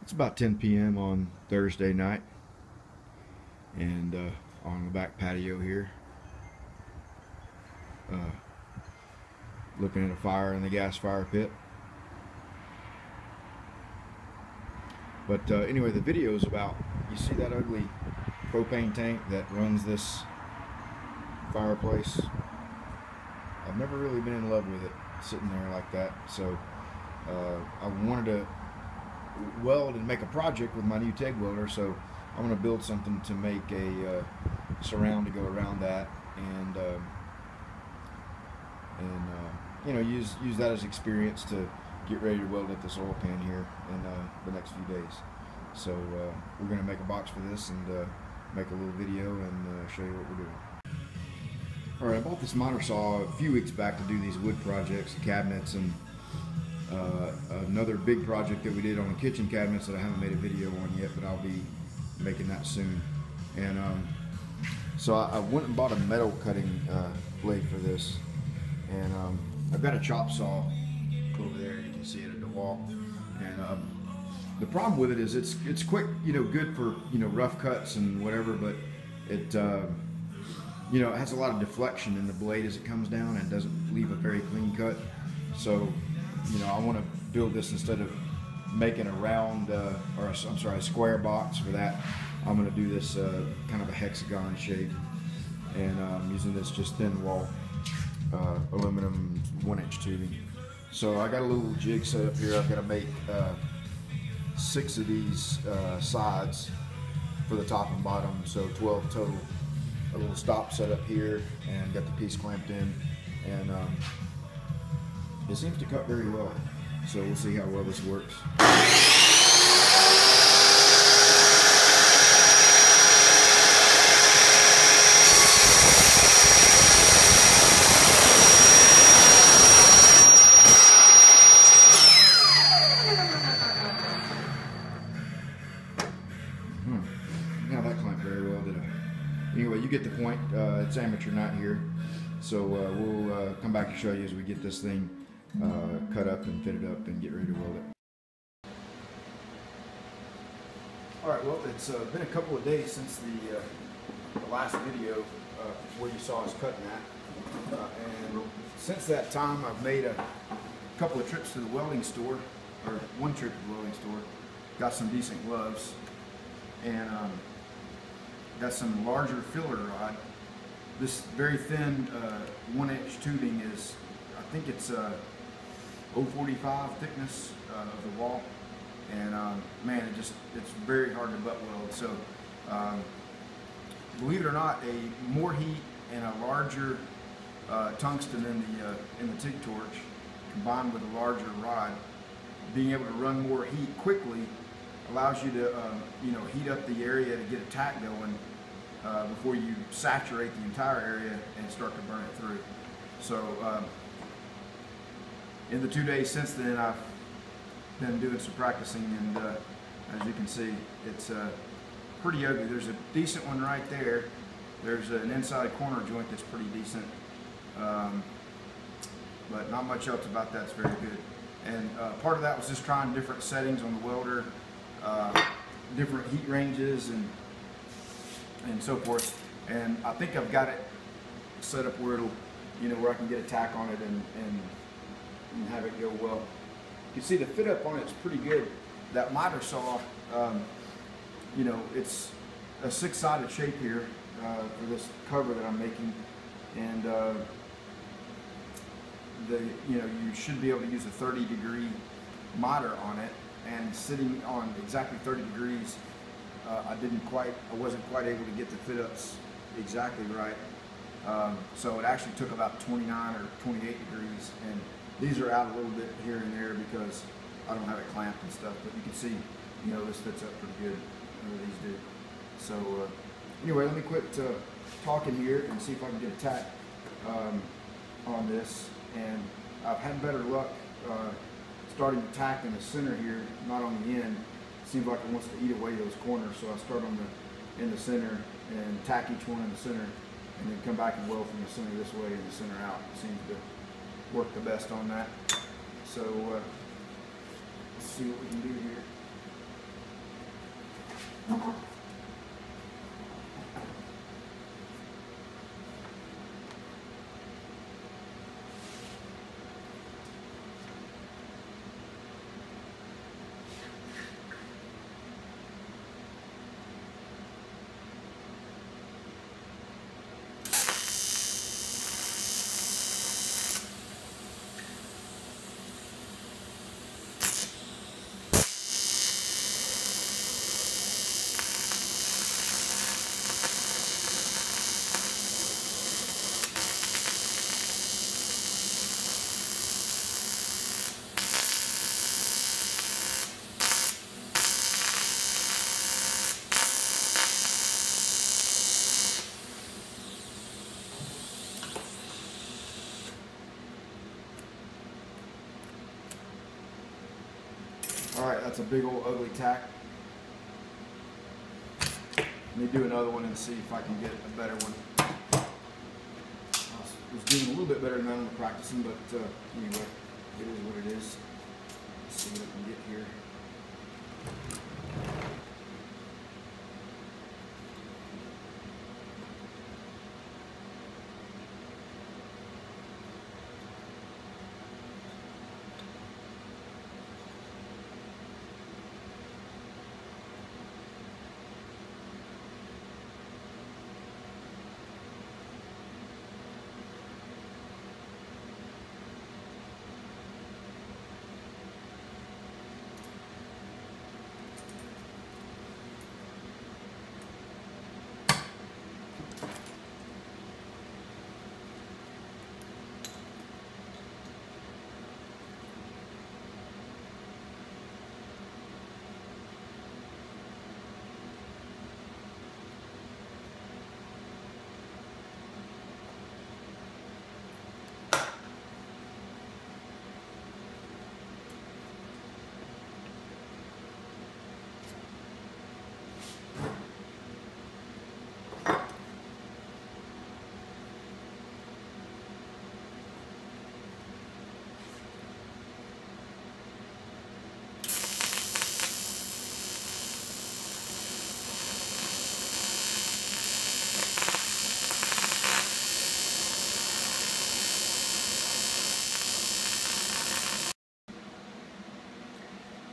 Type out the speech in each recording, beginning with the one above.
It's about 10 p.m. on Thursday night, and on the back patio here, looking at a fire in the gas fire pit. But anyway, the video is about, you see that ugly propane tank that runs this fireplace? I've never really been in love with it sitting there like that, so I wanted to weld and make a project with my new Tack welder, so I'm going to build something to make a surround to go around that, and you know, use that as experience to get ready to weld up this oil pan here in the next few days. So we're going to make a box for this and make a little video and show you what we're doing. Alright, I bought this miter saw a few weeks back to do these wood projects, cabinets, and another big project that we did on the kitchen cabinets that I haven't made a video on yet, but I'll be making that soon. And so I went and bought a metal cutting blade for this, and I've got a chop saw over there. You can see it at the wall. And the problem with it is it's quick, you know, good for, you know, rough cuts and whatever, but it you know, it has a lot of deflection in the blade as it comes down and doesn't leave a very clean cut. So, you know, I want to build this, instead of making a round or I'm sorry, a square box for that, I'm going to do this kind of a hexagon shape, and I'm using this just thin wall aluminum 1-inch tubing. So I got a little jig set up here. I've got to make 6 of these sides for the top and bottom, so 12 total. A little stop set up here, and got the piece clamped in, and it seems to cut very well, so we'll see how well this works. Now that clamped very well, did I? Anyway, you get the point. It's amateur night here, so we'll come back and show you as we get this thing cut up and fitted up and get ready to weld it. Alright, well, it's been a couple of days since the last video where you saw us cutting that, and since that time I've made a couple of trips to the welding store, or one trip to the welding store, got some decent gloves, and got some larger filler rod. This very thin 1-inch tubing is, I think it's 0.45 thickness of the wall, and man, it's very hard to butt weld. So believe it or not, a more heat and a larger tungsten in the TIG torch, combined with a larger rod, being able to run more heat quickly, allows you to you know, heat up the area to get a tack going before you saturate the entire area and start to burn it through. So in the 2 days since then, I've been doing some practicing, and as you can see, it's pretty ugly. There's a decent one right there. There's an inside corner joint that's pretty decent, but not much else about that's very good. And part of that was just trying different settings on the welder, different heat ranges and so forth. And I think I've got it set up where it'll, you know, where I can get a tack on it and have it go well. You can see the fit up on it's pretty good. That miter saw, you know, it's a 6-sided shape here for this cover that I'm making, and you know, you should be able to use a 30-degree miter on it, and sitting on exactly 30 degrees, I wasn't quite able to get the fit ups exactly right. So it actually took about 29 or 28 degrees, and these are out a little bit here and there because I don't have it clamped and stuff, but you can see, you know, this fits up pretty good. These do. So anyway, let me quit talking here and see if I can get a tack on this. And I've had better luck starting the tack in the center here, not on the end. It seems like it wants to eat away those corners, so I start in the center and tack each one in the center, and then come back and weld from the center this way and the center out. It seems to work the best on that. So let's see what we can do here. All right, that's a big old ugly tack. Let me do another one and see if I can get a better one. I was doing a little bit better than that in practicing, but anyway, it is what it is. Let's see what I can get here.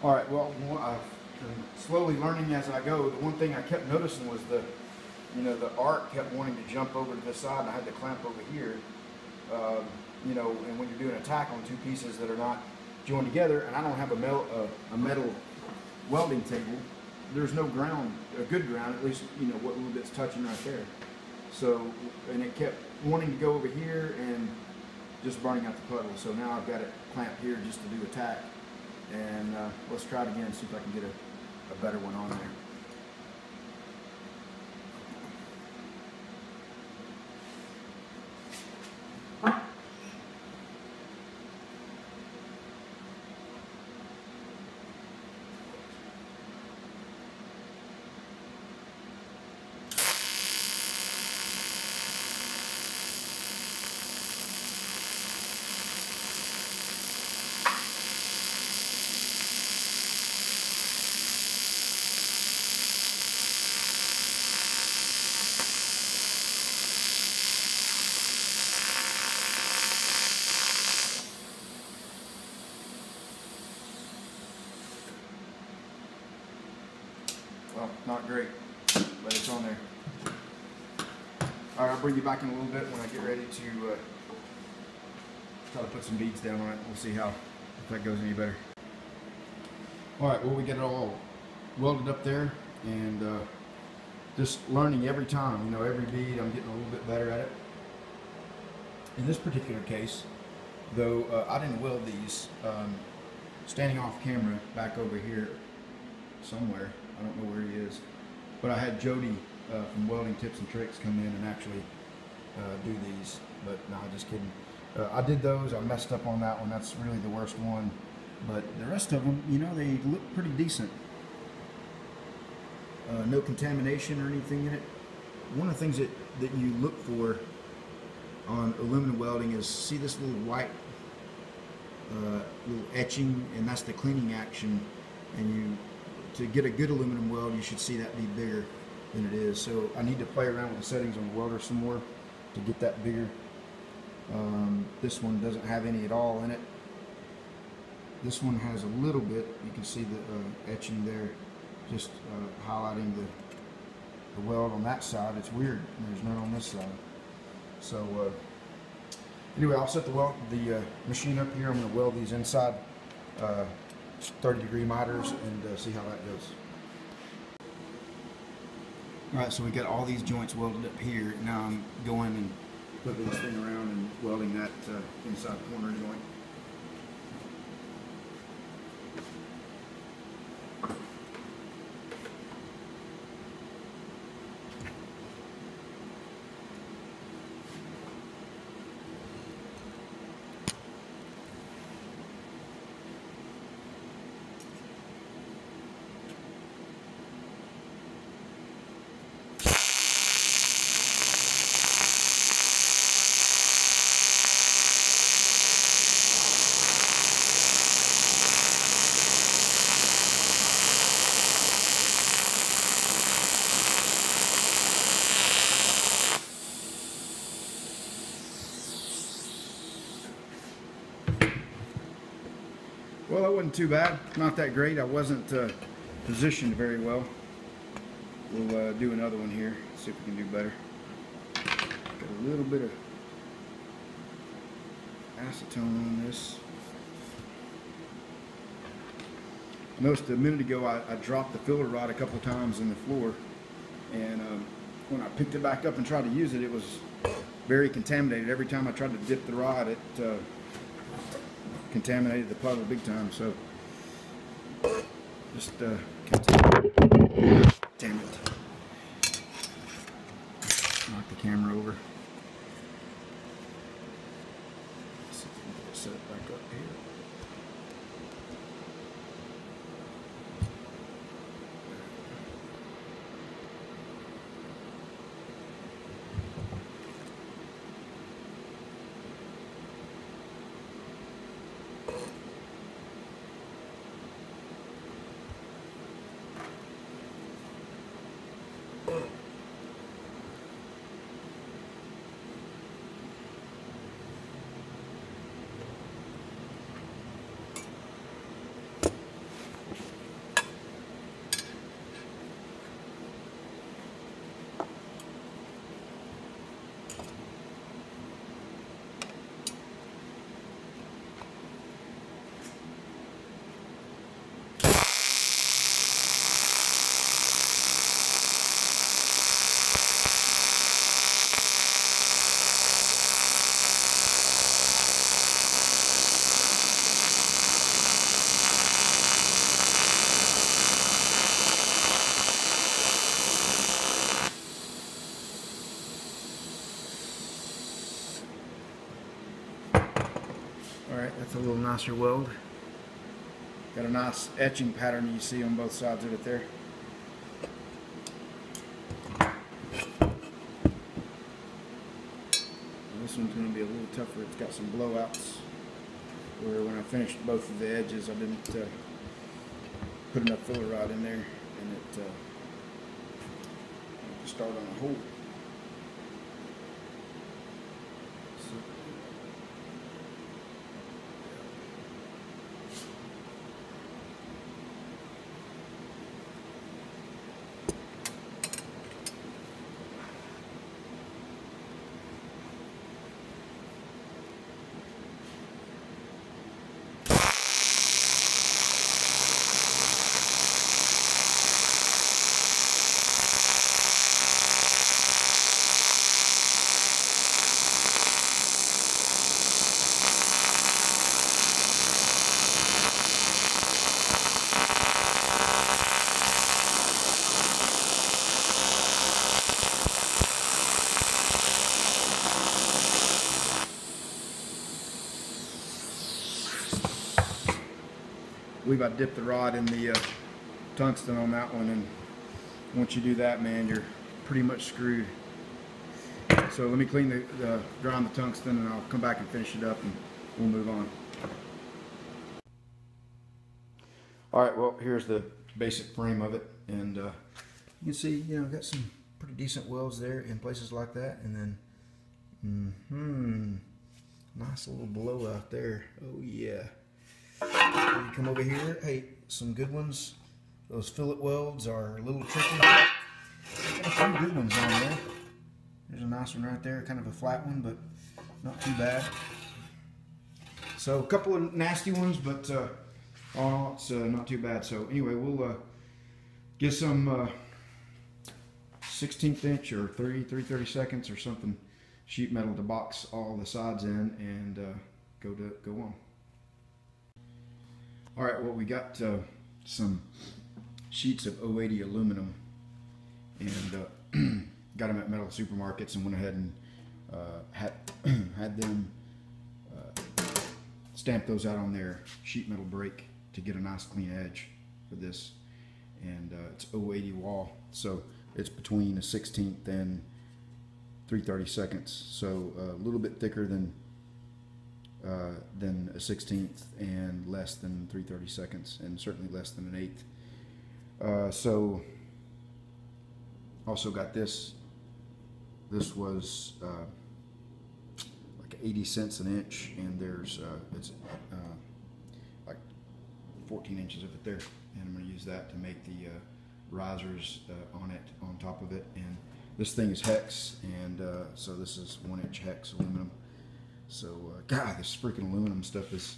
All right, well, I've been slowly learning as I go. The one thing I kept noticing was the arc kept wanting to jump over to this side, and I had to clamp over here. And when you're doing a tack on two pieces that are not joined together, and I don't have a metal welding table, there's no ground, a good ground, at least, what little bit's touching right there. So, and it kept wanting to go over here and just burning out the puddle. So now I've got it clamped here just to do a tack. And let's try it again and see if I can get a better one on there. Well, not great, but it's on there. All right, I'll bring you back in a little bit when I get ready to try to put some beads down on it. We'll see if that goes any better. All right, well, we get it all welded up there, and just learning every time, every bead, I'm getting a little bit better at it. In this particular case, though, I didn't weld these. Standing off camera back over here somewhere, I don't know where he is, but I had Jody from Welding Tips and Tricks come in and actually do these, but no, just kidding. I did those. I messed up on that one. That's really the worst one, but the rest of them, they look pretty decent. No contamination or anything in it. One of the things that you look for on aluminum welding is, see this little white little etching, and that's the cleaning action, and you to get a good aluminum weld, you should see that be bigger than it is. So I need to play around with the settings on the welder some more to get that bigger. This one doesn't have any at all in it. This one has a little bit. You can see the etching there, just highlighting the weld on that side. It's weird. There's none on this side. So anyway, I'll set the machine up here. I'm going to weld these inside 30-degree miters and see how that goes. Alright, so we got all these joints welded up here. Now I'm going and flipping this thing around and welding that inside corner joint. Well, that wasn't too bad. Not that great. I wasn't positioned very well. We'll do another one here. See if we can do better. Got a little bit of acetone on this. I noticed a minute ago I dropped the filler rod a couple times in the floor, and when I picked it back up and tried to use it, it was very contaminated. Every time I tried to dip the rod, it contaminated the puddle big time. So just damn it, knock the camera over. Let's see if we can set it back up here. Alright, that's a little nicer weld. Got a nice etching pattern you see on both sides of it there. This one's going to be a little tougher. It's got some blowouts where when I finished both of the edges I didn't put enough filler rod in there, and it started on a hole. I believe I dipped the rod in the tungsten on that one, and once you do that, man, you're pretty much screwed. So let me clean grind the tungsten, and I'll come back and finish it up, and we'll move on. All right, well, here's the basic frame of it, and you can see, you know, got some pretty decent welds there in places like that, and then, nice little blowout there. Oh yeah. When you come over here, hey, some good ones. Those fillet welds are a little tricky. Got a few good ones on there. There's a nice one right there, kind of a flat one, but not too bad. So a couple of nasty ones, but all in all, it's not too bad. So anyway, we'll get some 16th inch or 3/32 or something sheet metal to box all the sides in, and go on. All right, well, we got some sheets of 080 aluminum, and got them at metal supermarkets, and went ahead and had them stamp those out on their sheet metal brake to get a nice clean edge for this. And it's 080 wall, so it's between a 16th and 3/32, so a little bit thicker than a 16th and less than 3/32, and certainly less than an 1/8. So also got this. This was like 80 cents an inch, and there's it's like 14 inches of it there, and I'm going to use that to make the risers on top of it. And this thing is hex, and so this is 1-inch hex aluminum. So God, this freaking aluminum stuff is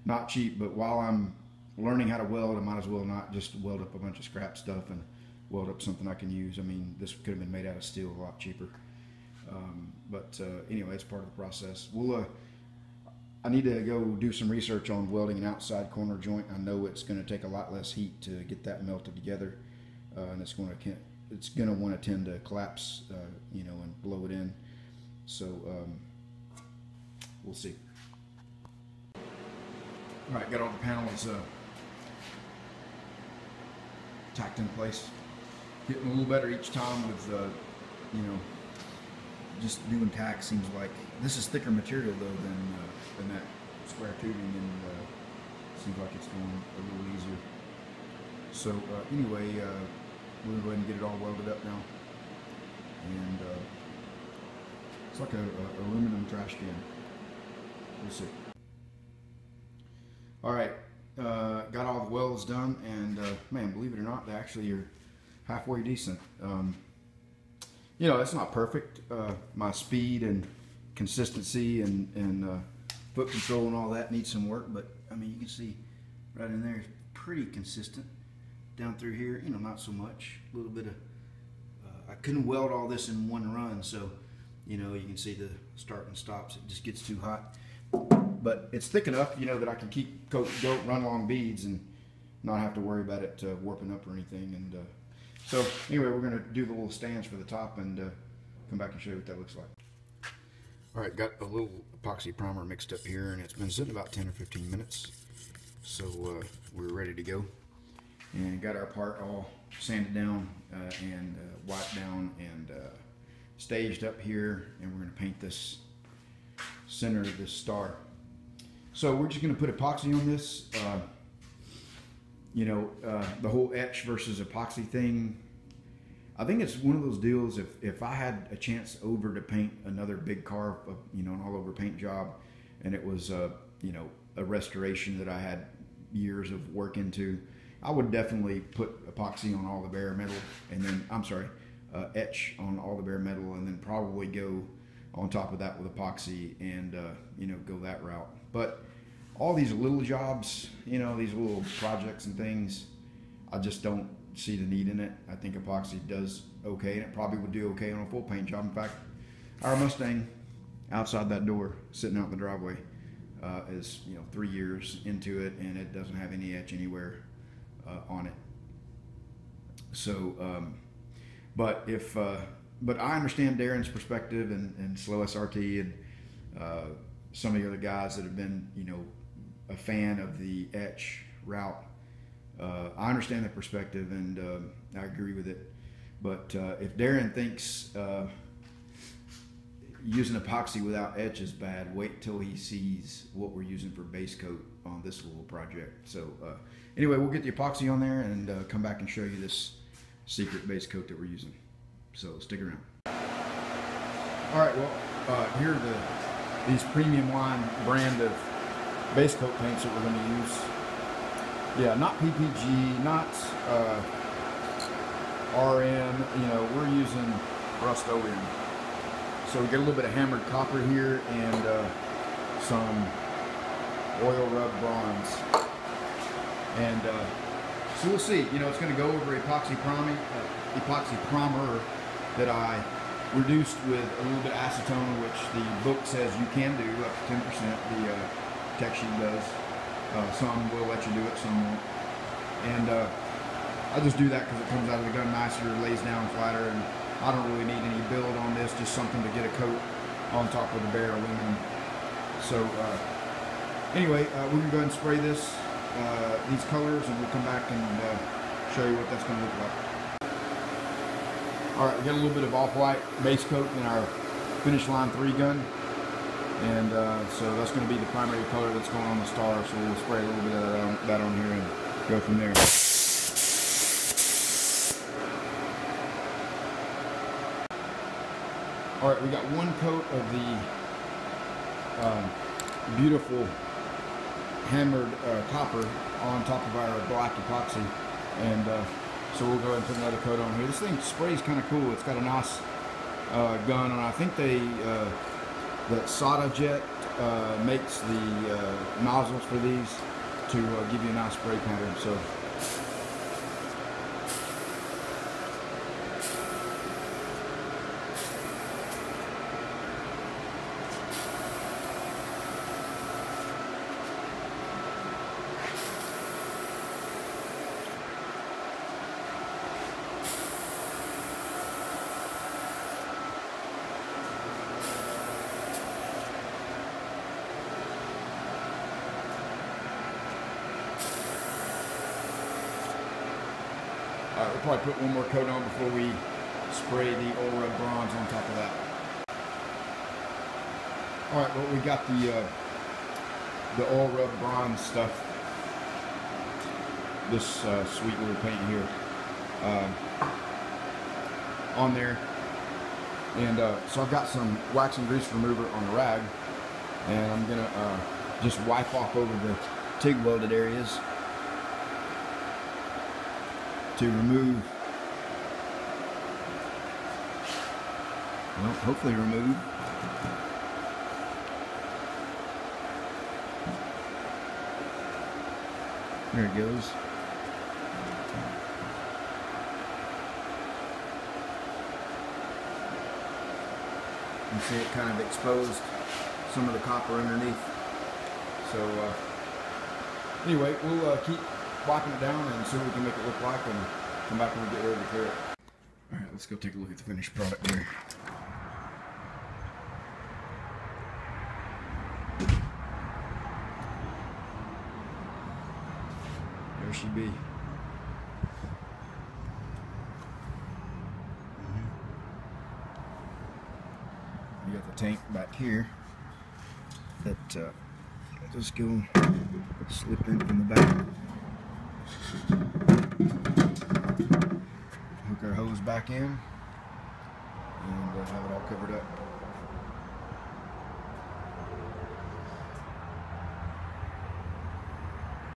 not cheap, but while I'm learning how to weld, I might as well not just weld up a bunch of scrap stuff and weld up something I can use. I mean, this could have been made out of steel, a lot cheaper. But anyway, it's part of the process. We'll I need to go do some research on welding an outside corner joint. I know it's going to take a lot less heat to get that melted together, and it's going to want to tend to collapse, you know, and blow it in. So we'll see. All right, got all the panels tacked in place. Getting a little better each time with, you know, just doing tack. Seems like this is thicker material though than that square tubing, and seems like it's going a little easier. So anyway, we're going to go ahead and get it all welded up now, and it's like a aluminum trash can. We'll see. All right, got all the welds done, and man, believe it or not, they actually are halfway decent. You know, it's not perfect. My speed and consistency and foot control and all that needs some work, but I mean, you can see right in there, it's pretty consistent. Down through here, you know, not so much. A little bit of, I couldn't weld all this in one run, so, you know, you can see the start and stops. It just gets too hot. But it's thick enough, you know, that I can keep run along beads and not have to worry about it warping up or anything. And so anyway, we're going to do the little stands for the top and come back and show you what that looks like. All right, got a little epoxy primer mixed up here, and it's been sitting about 10 or 15 minutes. So we're ready to go. And got our part all sanded down and wiped down and staged up here, and we're going to paint this center of this star. So we're just going to put epoxy on this. You know, the whole etch versus epoxy thing, I think it's one of those deals, if I had a chance over to paint another big car, you know, an all over paint job, and it was you know, a restoration that I had years of work into, I would definitely put epoxy on all the bare metal, and then, I'm sorry, etch on all the bare metal, and then probably go on top of that with epoxy and, you know, go that route. But all these little jobs, you know, these little projects and things, I just don't see the need in it. I think epoxy does okay, and it probably would do okay on a full paint job. In fact, our Mustang outside that door, sitting out in the driveway, is, you know, 3 years into it, and it doesn't have any etch anywhere on it. So, but I understand Darren's perspective and Slow SRT and some of the other guys that have been, you know, a fan of the etch route. I understand that perspective, and I agree with it. But if Darren thinks, using epoxy without etch is bad. Wait till he sees what we're using for base coat on this little project. So anyway, we'll get the epoxy on there and come back and show you this secret base coat that we're using. So stick around. All right, well, here are these premium line brand of base coat paints that we're going to use. Yeah, not PPG, not RM, you know, we're using Rust-Oleum. So we get a little bit of hammered copper here and some oil rub bronze. And so we'll see, you know, it's going to go over epoxy primer that I reduced with a little bit of acetone, which the book says you can do up to 10%, the tech sheet does. Some will let you do it, some won't. And I just do that because it comes out of the gun nicer, lays down flatter, and I don't really need any build on this, just something to get a coat on top of the bare aluminum. So anyway, we're going to go ahead and spray this, these colors, and we'll come back and show you what that's going to look like. All right, we got a little bit of off-white base coat in our Finish Line 3 gun. And so that's going to be the primary color that's going on the star. So we'll spray a little bit of that on here and go from there. All right, we got one coat of the beautiful hammered copper on top of our black epoxy. And so we'll go ahead and put another coat on here. This thing sprays kind of cool. It's got a nice gun, and I think that Soda Jet makes the nozzles for these to give you a nice spray pattern. So we'll probably put one more coat on before we spray the oil rub bronze on top of that. All right, well, we got the oil rub bronze stuff, this sweet little paint here, on there. And so I've got some wax and grease remover on a rag, and I'm gonna just wipe off over the TIG welded areas to remove, well, hopefully remove there it goes. You see it kind of exposed some of the copper underneath. So anyway, we'll keep wiping it down and see what we can make it look like, and come back when we get ready to clear it. All right, let's go take a look at the finished product here. There she be. You got the tank back here that just go slip in from the back. Hook our hose back in and have it all covered up.